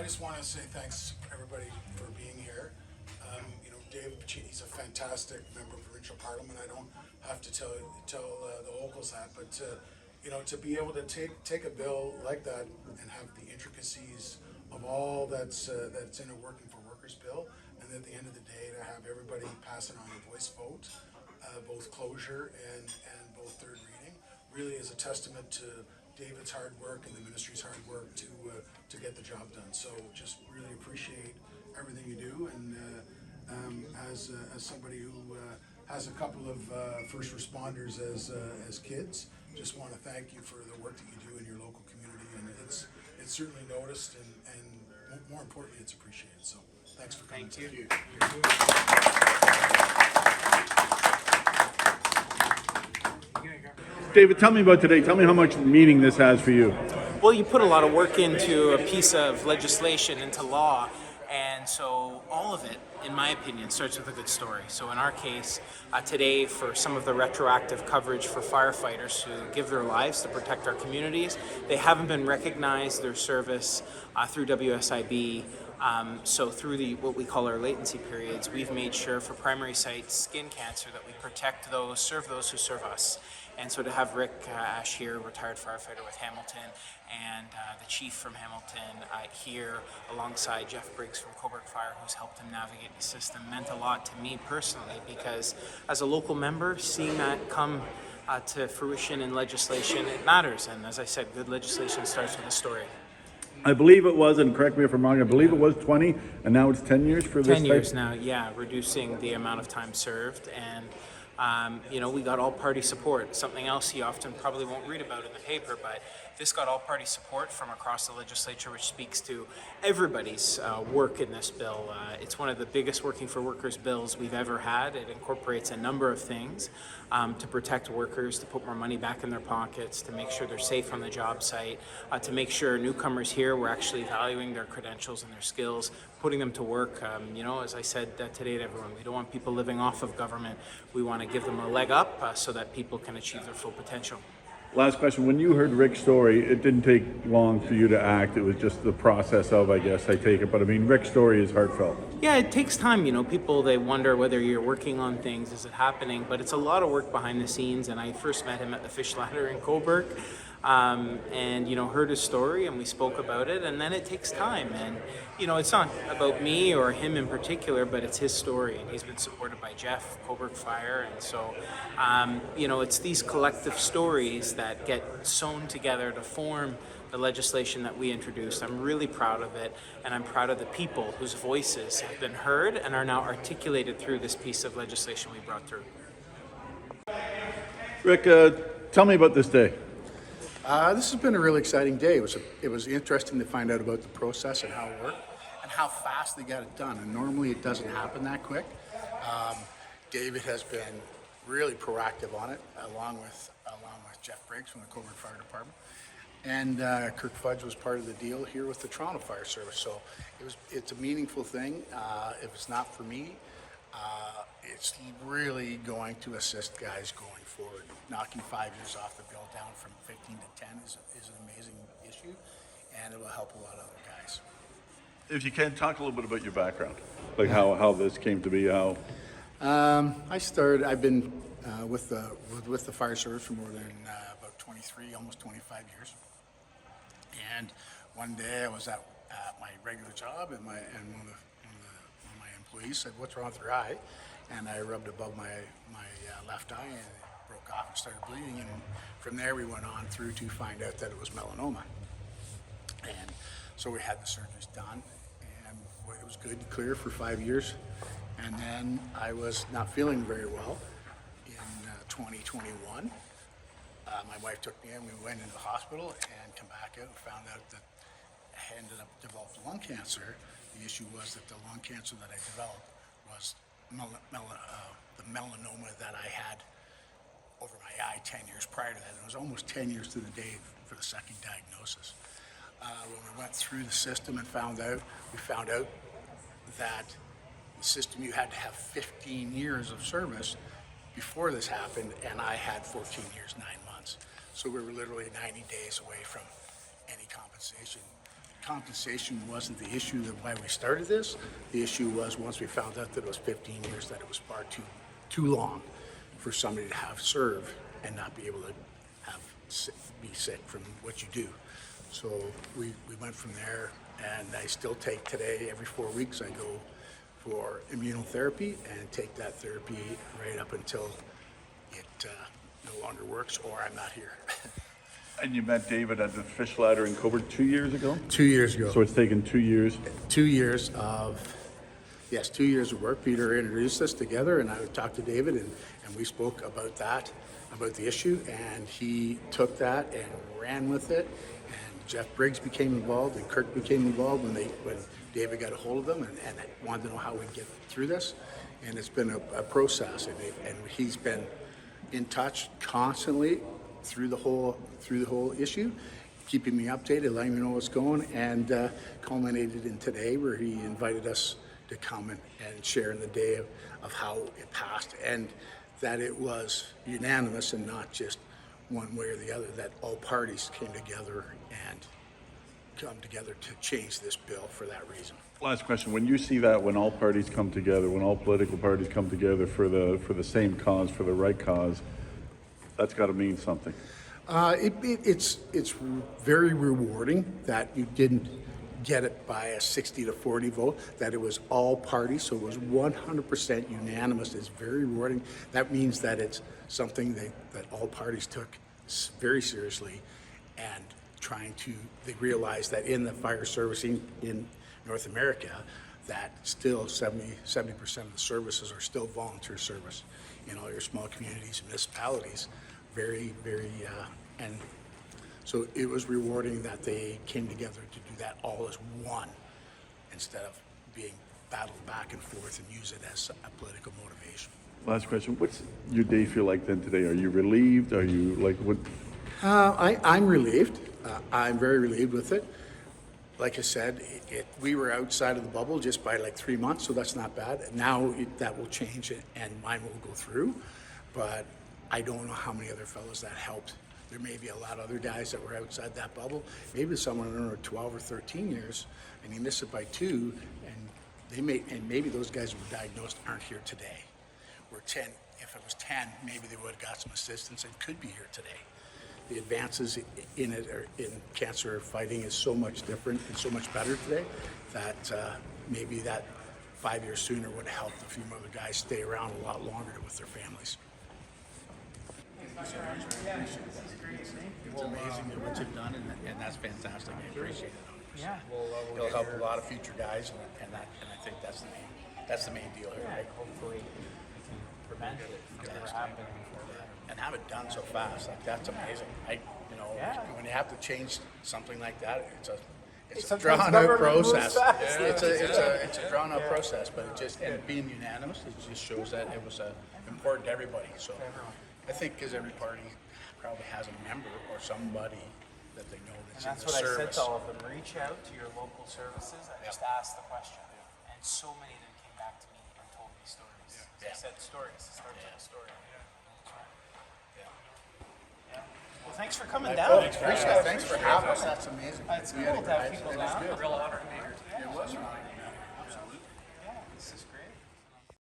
I just want to say thanks everybody for being here. David Piccini's a fantastic member of provincial parliament. I don't have to tell the locals that, but to be able to take a bill like that and have the intricacies of all that's in a working for workers bill, and at the end of the day to have everybody pass it on a voice vote, both closure and both third reading, really is a testament to David's hard work and the ministry's hard work to get the job done. So just really appreciate everything you do, and as somebody who has a couple of first responders as kids, just want to thank you for the work that you do in your local community, and it's certainly noticed, and more importantly, it's appreciated. So thanks for coming. Thank you. David, tell me about today. Tell me how much meaning this has for you. Well, you put a lot of work into a piece of legislation, into law, and so all of it, in my opinion, starts with a good story. So in our case, today, for some of the retroactive coverage for firefighters who give their lives to protect our communities, they haven't been recognized, their service through WSIB. So through what we call our latency periods, we've made sure for primary site skin cancer that we protect those, serve those who serve us. And so to have Rick Ash here, retired firefighter with Hamilton, and the chief from Hamilton here alongside Jeff Briggs from Coburg Fire, who's helped him navigate the system, meant a lot to me personally, because as a local member, seeing that come to fruition in legislation, it matters. And as I said, good legislation starts with a story. I believe it was, and correct me if I'm wrong, I believe it was 20, and now it's 10 years for this 10 years now, yeah, reducing the amount of time served. And we got all-party support, something else you often probably won't read about in the paper, but this got all-party support from across the legislature, which speaks to everybody's work in this bill. It's one of the biggest working for workers bills we've ever had. It incorporates a number of things to protect workers, to put more money back in their pockets, to make sure they're safe on the job site, to make sure newcomers here, we're actually valuing their credentials and their skills, putting them to work. As I said today to everyone, we don't want people living off of government. We want to give them a leg up so that people can achieve their full potential. Last question. When you heard Rick's story, it didn't take long for you to act. It was just the process of, I guess, I take it. But I mean, Rick's story is heartfelt. Yeah, it takes time. People, they wonder whether you're working on things, is it happening? But it's a lot of work behind the scenes. And I first met him at the Fish Ladder in Coburg. Heard his story, and we spoke about it, and then it takes time. And it's not about me or him in particular, but it's his story, and he's been supported by Jeff, Coburg Fire, and so it's these collective stories that get sewn together to form the legislation that we introduced. I'm really proud of it, and I'm proud of the people whose voices have been heard and are now articulated through this piece of legislation we brought through. Rick, tell me about this day. This has been a really exciting day. It was interesting to find out about the process and how it worked and how fast they got it done. And normally it doesn't happen that quick. David has been really proactive on it, along with Jeff Briggs from the Coburg Fire Department, and Kirk Fudge was part of the deal here with the Toronto Fire Service. So it's a meaningful thing. If it's not for me, it's really going to assist guys going forward. Knocking 5 years off the bill down from 15 to 10 is an amazing issue, and it will help a lot of other guys. If you can, talk a little bit about your background, like how this came to be. I've been with the fire service for more than about 23, almost 25 years. And one day I was at my regular job, and one of my employees said, "What's wrong with your eye?" And I rubbed above my left eye, and it broke off and started bleeding. And from there we went on through to find out that it was melanoma. And so we had the surgeries done, and it was good and clear for 5 years. And then I was not feeling very well in 2021. My wife took me in, we went into the hospital and come back out and found out that I ended up developed lung cancer. The issue was that the lung cancer that I developed was the melanoma that I had over my eye 10 years prior to that. It was almost 10 years to the day for the second diagnosis. When we went through the system and we found out that the system, you had to have 15 years of service before this happened, and I had 14 years, 9 months. So we were literally 90 days away from any compensation. compensation wasn't the issue that why we started this. The issue was once we found out that it was 15 years, that it was far too long for somebody to have serve and not be able to be sick from what you do. So we went from there, and I still take today, every 4 weeks, I go for immunotherapy and take that therapy right up until it no longer works or I'm not here. And you met David at the fish ladder in Coburg 2 years ago? 2 years ago. So it's taken 2 years? 2 years of, yes, 2 years of work. Peter introduced us together, and I talked to David, and we spoke about that, about the issue, and he took that and ran with it. And Jeff Briggs became involved, and Kirk became involved when David got a hold of them and wanted to know how we'd get through this. And it's been a process, and he's been in touch constantly through the whole issue, keeping me updated, letting me know what's going, and culminated in today where he invited us to come and share in the day of how it passed, and that it was unanimous and not just one way or the other, that all parties came together and come together to change this bill for that reason. Last question. When you see that, when all parties come together, when all political parties come together for the same cause, for the right cause, that's got to mean something. It's very rewarding that you didn't get it by a 60-40 vote, that it was all parties, so it was 100% unanimous. It's very rewarding. That means that it's something that all parties took very seriously, and they realized that in the fire service in North America, that still 70% of the services are still volunteer service in all your small communities and municipalities. Very, and so it was rewarding that they came together to do that all as one, instead of being battled back and forth and use it as a political motivation. Last question. What's your day feel like then today? Are you relieved? Are you like what? I'm relieved. I'm very relieved with it. Like I said, we were outside of the bubble just by like 3 months, so that's not bad. Now that will change, and mine will go through, but I don't know how many other fellows that helped. There may be a lot of other guys that were outside that bubble. Maybe someone under 12 or 13 years, and he missed it by 2, and maybe those guys who were diagnosed aren't here today. Or 10, if it was 10, maybe they would have got some assistance and could be here today. The advances in it, or in cancer fighting, is so much different and so much better today that maybe that 5 years sooner would have helped a few other guys stay around a lot longer with their families. It's amazing what you've done, and that's fantastic. I appreciate it. Yeah. It'll help a lot of future guys, and I think that's the main deal here. Like, hopefully we can prevent it from ever happening. And have it done so fast, like that's amazing. When you have to change something like that, it's a drawn out process. It's a drawn out process, but and being unanimous, it just shows that it was important to everybody. So I think because every party probably has a member or somebody that they know that's in the service. And that's what I said to all of them. Reach out to your local services and just ask the question. And so many of them came back to me and told me stories. They said stories. It starts with a story. Well, thanks for coming down. Thanks for having us. That's amazing. It's cool to have people down. Real honor to be here today. It was.